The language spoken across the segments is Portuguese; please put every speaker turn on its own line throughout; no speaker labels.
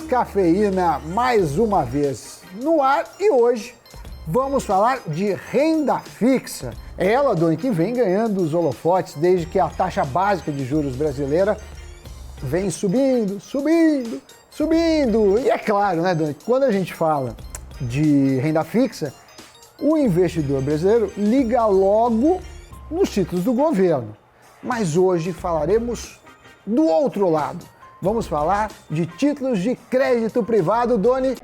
Descafeína mais uma vez no ar e hoje vamos falar de renda fixa. É ela, Doni, que vem ganhando os holofotes desde que a taxa básica de juros brasileira vem subindo. E é claro, né, Doni, quando a gente fala de renda fixa, o investidor brasileiro liga logo nos títulos do governo. Mas hoje falaremos do outro lado. Vamos falar de títulos de crédito privado, Doni.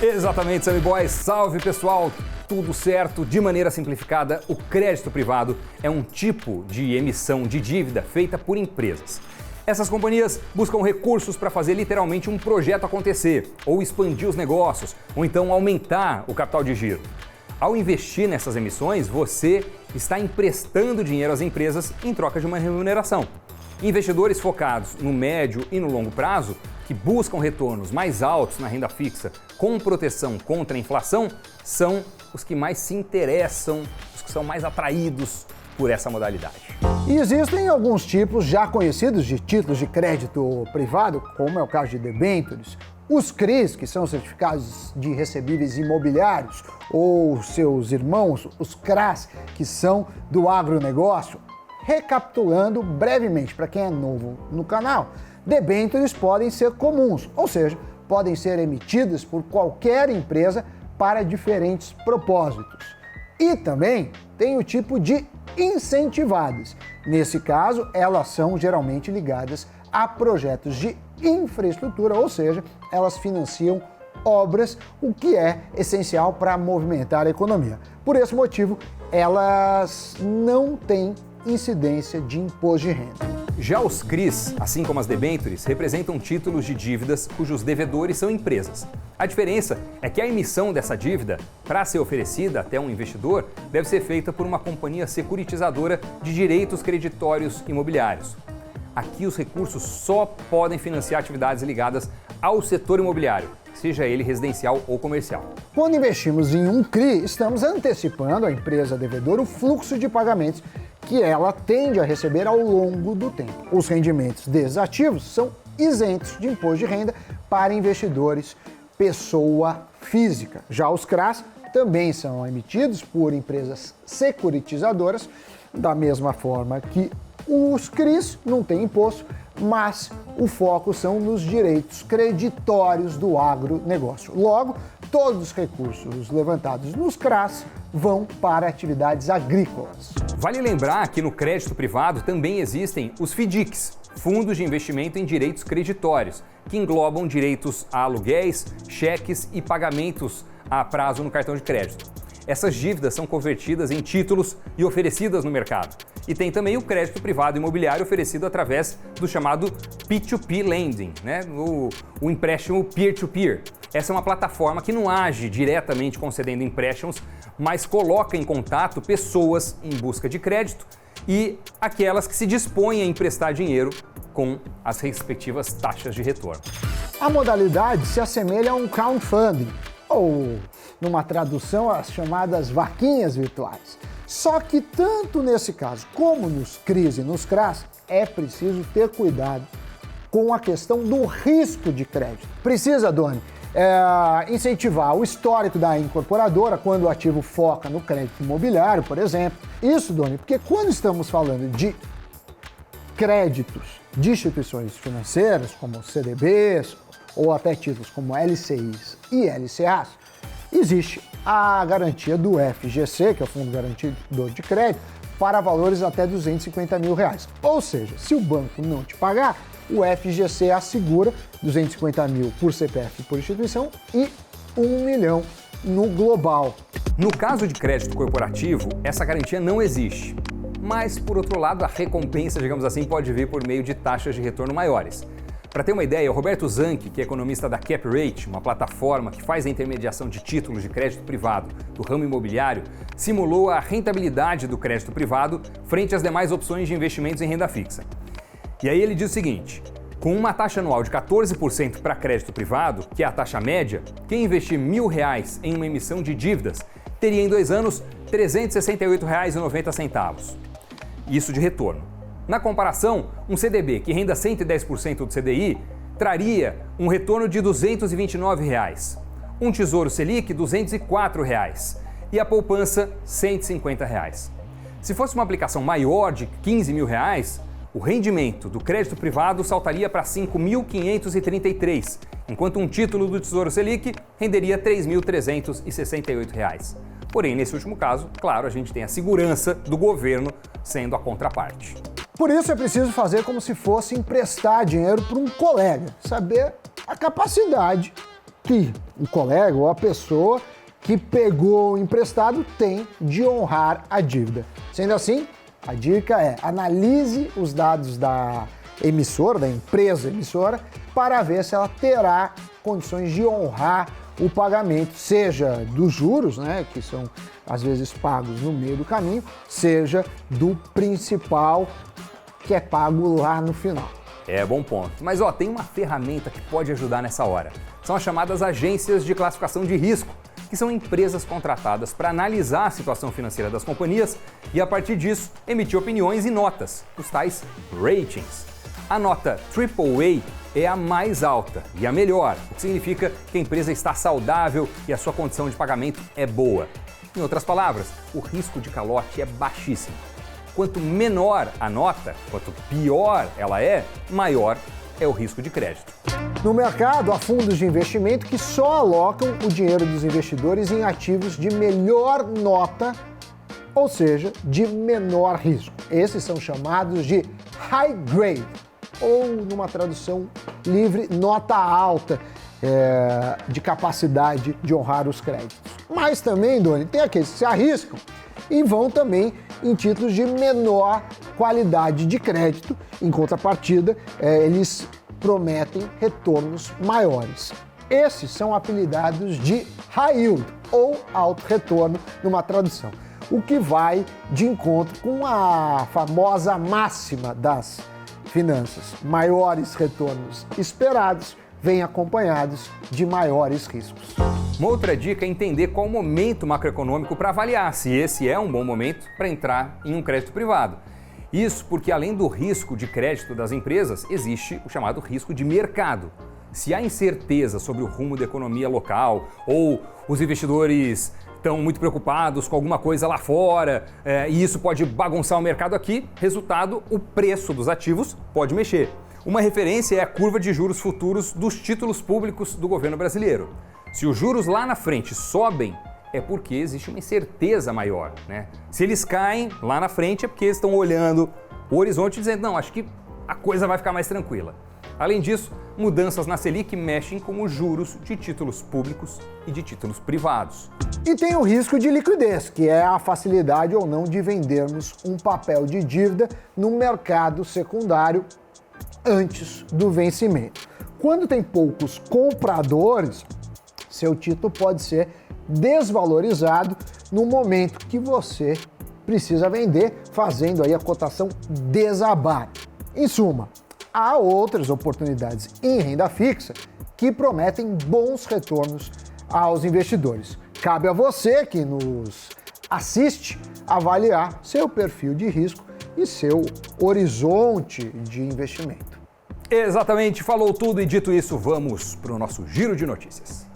Exatamente, Sammy Boy. Salve, pessoal! Tudo certo? De maneira simplificada, o crédito privado é um tipo de emissão de dívida feita por empresas. Essas companhias buscam recursos para fazer literalmente um projeto acontecer, ou expandir os negócios, ou então aumentar o capital de giro. Ao investir nessas emissões, você está emprestando dinheiro às empresas em troca de uma remuneração. Investidores focados no médio e no longo prazo, que buscam retornos mais altos na renda fixa com proteção contra a inflação, são os que mais se interessam, os que são mais atraídos por essa modalidade.
E existem alguns tipos já conhecidos de títulos de crédito privado, como é o caso de debêntures, os CRIs, que são certificados de recebíveis imobiliários, ou seus irmãos, os CRAs, que são do agronegócio. Recapitulando brevemente, para quem é novo no canal, debêntures podem ser comuns, ou seja, podem ser emitidas por qualquer empresa para diferentes propósitos. E também tem o tipo de incentivadas. Nesse caso, elas são geralmente ligadas a projetos de infraestrutura, ou seja, elas financiam obras, o que é essencial para movimentar a economia. Por esse motivo, elas não têm incidência de imposto de renda.
Já os CRIs, assim como as debêntures, representam títulos de dívidas cujos devedores são empresas. A diferença é que a emissão dessa dívida, para ser oferecida até um investidor, deve ser feita por uma companhia securitizadora de direitos creditórios imobiliários. Aqui os recursos só podem financiar atividades ligadas ao setor imobiliário, seja ele residencial ou comercial.
Quando investimos em um CRI, estamos antecipando à empresa devedora o fluxo de pagamentos que ela tende a receber ao longo do tempo. Os rendimentos desses ativos são isentos de imposto de renda para investidores pessoa física. Já os CRAs também são emitidos por empresas securitizadoras, da mesma forma que os CRIs não têm imposto, mas o foco são nos direitos creditórios do agronegócio. Logo, todos os recursos levantados nos CRAs vão para atividades agrícolas.
Vale lembrar que no crédito privado também existem os FDICs, Fundos de Investimento em Direitos Creditórios, que englobam direitos a aluguéis, cheques e pagamentos a prazo no cartão de crédito. Essas dívidas são convertidas em títulos e oferecidas no mercado. E tem também o crédito privado imobiliário oferecido através do chamado P2P Lending, né? o empréstimo peer-to-peer. Essa é uma plataforma que não age diretamente concedendo empréstimos, mas coloca em contato pessoas em busca de crédito e aquelas que se dispõem a emprestar dinheiro com as respectivas taxas de retorno.
A modalidade se assemelha a um crowdfunding, ou, numa tradução, as chamadas vaquinhas virtuais. Só que tanto nesse caso como nos CRIs e nos CRAs, é preciso ter cuidado com a questão do risco de crédito. Precisa, Doni, incentivar o histórico da incorporadora quando o ativo foca no crédito imobiliário, por exemplo. Isso, Doni, porque quando estamos falando de créditos de instituições financeiras, como CDBs, ou até títulos como LCIs e LCAs, existe a garantia do FGC, que é o Fundo Garantidor de Crédito, para valores até R$250 mil. Ou seja, se o banco não te pagar, o FGC assegura 250 mil por CPF e por instituição e 1 milhão no global.
No caso de crédito corporativo, essa garantia não existe. Mas, por outro lado, a recompensa, digamos assim, pode vir por meio de taxas de retorno maiores. Para ter uma ideia, o Roberto Zanchi, que é economista da CapRate, uma plataforma que faz a intermediação de títulos de crédito privado do ramo imobiliário, simulou a rentabilidade do crédito privado frente às demais opções de investimentos em renda fixa. E aí ele diz o seguinte: com uma taxa anual de 14% para crédito privado, que é a taxa média, quem investir R$1.000 em uma emissão de dívidas teria em 2 anos R$ 368,90. Isso de retorno. Na comparação, um CDB que renda 110% do CDI traria um retorno de R$ 229, um Tesouro Selic R$ 204 e a poupança R$ 150. Se fosse uma aplicação maior de R$ 15 mil, o rendimento do crédito privado saltaria para R$ 5.533, enquanto um título do Tesouro Selic renderia R$ 3.368. Porém, nesse último caso, claro, a gente tem a segurança do governo sendo a contraparte.
Por isso é preciso fazer como se fosse emprestar dinheiro para um colega, saber a capacidade que o colega ou a pessoa que pegou o emprestado tem de honrar a dívida. Sendo assim, a dica é: analise os dados da emissora, da empresa emissora, para ver se ela terá condições de honrar o pagamento, seja dos juros, né, que são às vezes pagos no meio do caminho, seja do principal que é pago lá no final.
É, bom ponto. Mas tem uma ferramenta que pode ajudar nessa hora. São as chamadas agências de classificação de risco, que são empresas contratadas para analisar a situação financeira das companhias e, a partir disso, emitir opiniões e notas, os tais ratings. A nota AAA é a mais alta e a melhor, o que significa que a empresa está saudável e a sua condição de pagamento é boa. Em outras palavras, o risco de calote é baixíssimo. Quanto menor a nota, quanto pior ela é, maior é o risco de crédito.
No mercado, há fundos de investimento que só alocam o dinheiro dos investidores em ativos de melhor nota, ou seja, de menor risco. Esses são chamados de high grade, ou numa tradução livre, nota alta, de capacidade de honrar os créditos. Mas também, Doni, tem aqueles que se arriscam e vão também em títulos de menor qualidade de crédito. Em contrapartida, eles prometem retornos maiores. Esses são apelidados de high yield ou alto retorno numa tradução, o que vai de encontro com a famosa máxima das finanças: maiores retornos esperados vêm acompanhados de maiores riscos.
Uma outra dica é entender qual o momento macroeconômico para avaliar se esse é um bom momento para entrar em um crédito privado. Isso porque, além do risco de crédito das empresas, existe o chamado risco de mercado. Se há incerteza sobre o rumo da economia local ou os investidores estão muito preocupados com alguma coisa lá fora e isso pode bagunçar o mercado aqui, resultado, o preço dos ativos pode mexer. Uma referência é a curva de juros futuros dos títulos públicos do governo brasileiro. Se os juros lá na frente sobem, é porque existe uma incerteza maior, né? Se eles caem lá na frente é porque eles estão olhando o horizonte dizendo: não, acho que a coisa vai ficar mais tranquila. Além disso, mudanças na Selic mexem com os juros de títulos públicos e de títulos privados.
E tem o risco de liquidez, que é a facilidade ou não de vendermos um papel de dívida no mercado secundário antes do vencimento. Quando tem poucos compradores, seu título pode ser desvalorizado no momento que você precisa vender, fazendo aí a cotação desabar. Em suma, há outras oportunidades em renda fixa que prometem bons retornos aos investidores. Cabe a você que nos assiste avaliar seu perfil de risco e seu horizonte de investimento.
Exatamente, falou tudo e dito isso, vamos para o nosso giro de notícias.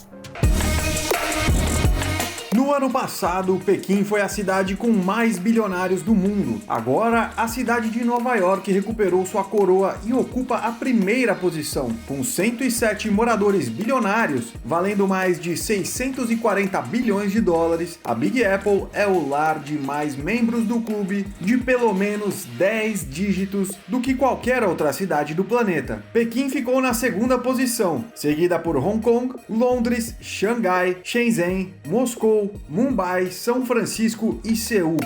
No ano passado, Pequim foi a cidade com mais bilionários do mundo. Agora, a cidade de Nova York recuperou sua coroa e ocupa a primeira posição. Com 107 moradores bilionários, valendo mais de 640 bilhões de dólares, a Big Apple é o lar de mais membros do clube de pelo menos 10 dígitos do que qualquer outra cidade do planeta. Pequim ficou na segunda posição, seguida por Hong Kong, Londres, Xangai, Shenzhen, Moscou, Mumbai, São Francisco e Seul.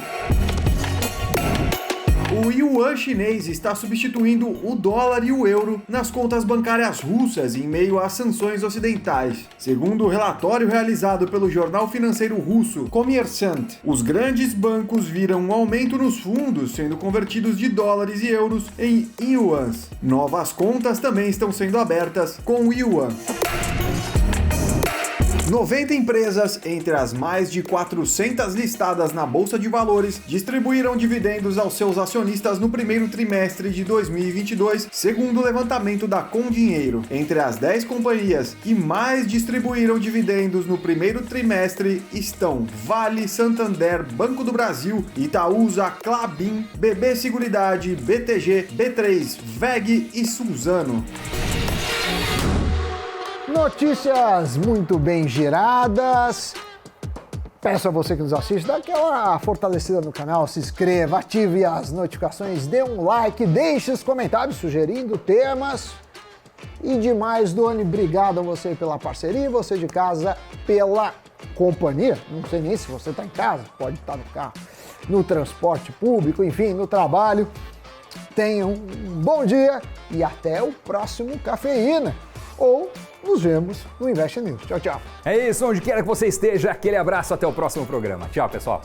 O yuan chinês está substituindo o dólar e o euro nas contas bancárias russas em meio às sanções ocidentais. Segundo o relatório realizado pelo jornal financeiro russo Kommersant, os grandes bancos viram um aumento nos fundos sendo convertidos de dólares e euros em yuans. Novas contas também estão sendo abertas com o yuan. 90 empresas, entre as mais de 400 listadas na Bolsa de Valores, distribuíram dividendos aos seus acionistas no primeiro trimestre de 2022, segundo o levantamento da Condinheiro. Entre as 10 companhias que mais distribuíram dividendos no primeiro trimestre estão Vale, Santander, Banco do Brasil, Itaúsa, Klabin, BB Seguridade, BTG, B3, WEG e Suzano.
Notícias muito bem giradas. Peço a você que nos assiste, dá aquela fortalecida no canal, se inscreva, ative as notificações, dê um like, deixe os comentários sugerindo temas. E demais, Doni, obrigado a você pela parceria, você de casa pela companhia. Não sei nem se você está em casa, pode estar no carro, no transporte público, enfim, no trabalho. Tenha um bom dia e até o próximo Cafeína. Ou nos vemos no Invest News. Tchau, tchau.
É isso, onde quer que você esteja, aquele abraço, até o próximo programa. Tchau, pessoal.